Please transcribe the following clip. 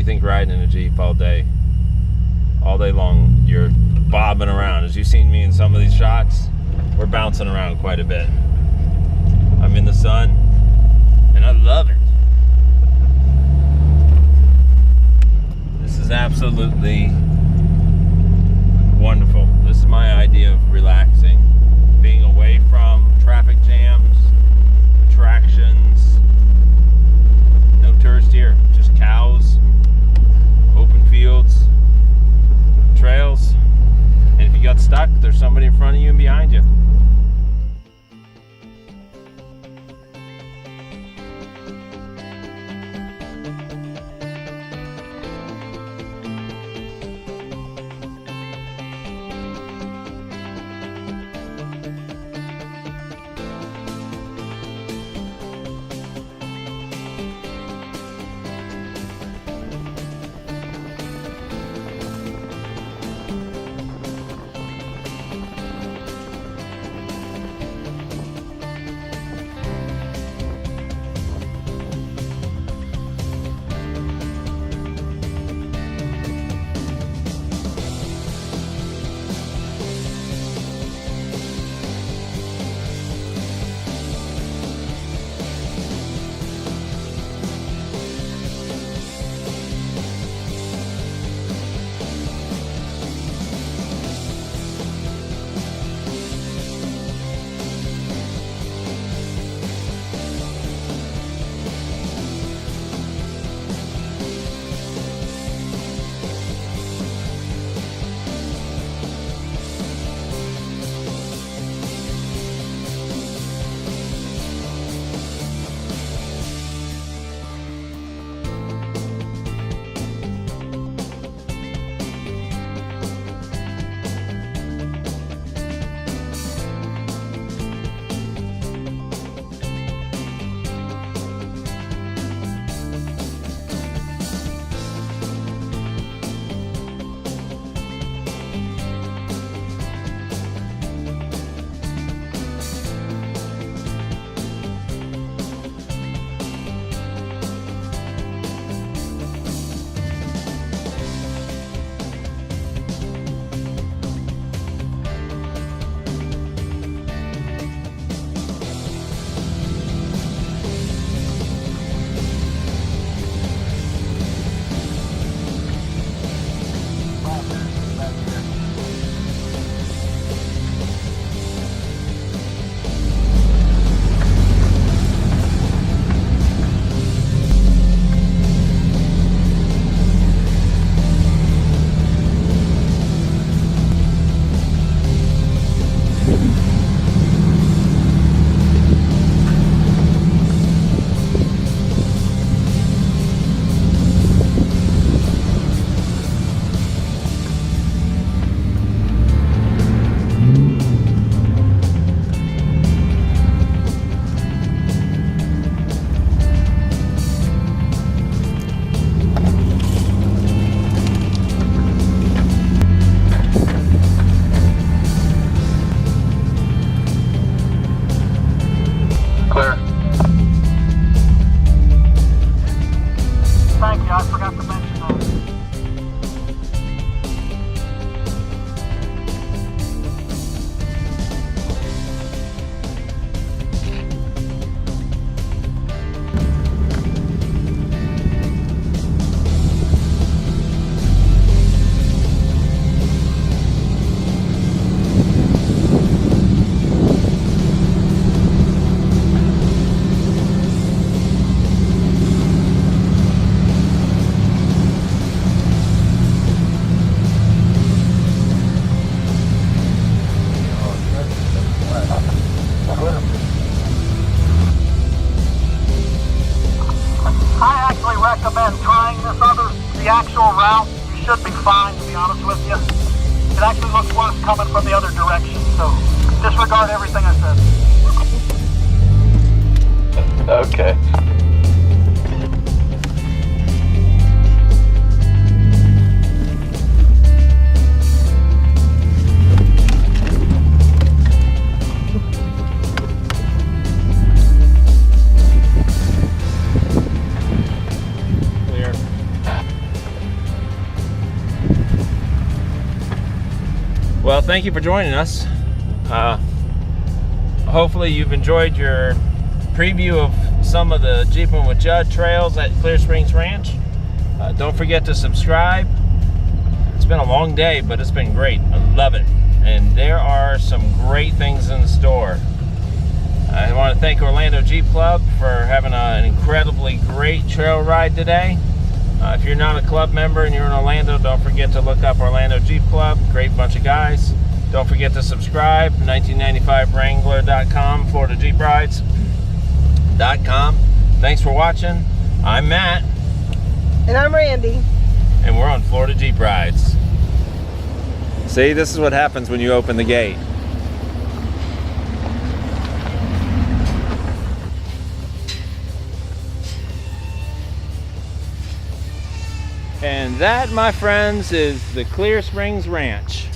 think riding in a Jeep all day long, you're bobbing around. As you've seen me in some of these shots, we're bouncing around quite a bit. I'm in the sun, and I love it. This is absolutely wonderful. This is my idea of relaxing, being away from traffic jams, attractions. No tourists here, just cows, open fields, trails, and if you got stuck, there's somebody in front of you and behind you. the actual route, you should be fine, to be honest with you. It actually looks worse coming from the other direction, so disregard everything I said. Okay. Well, thank you for joining us. Hopefully you've enjoyed your preview of some of the Jeeping with Judd trails at Clear Springs Ranch. Don't forget to subscribe. It's been a long day, but it's been great. I love it. And there are some great things in the store. I want to thank Orlando Jeep Club for having an incredibly great trail ride today. If you're not a club member and you're in Orlando, don't forget to look up Orlando Jeep Club. Great bunch of guys. Don't forget to subscribe. 1995wrangler.com, FloridaJeepRides.com. Thanks for watching. I'm Matt. And I'm Randy. And we're on Florida Jeep Rides. See, this is what happens when you open the gate. And that, my friends, is the Clear Springs Ranch.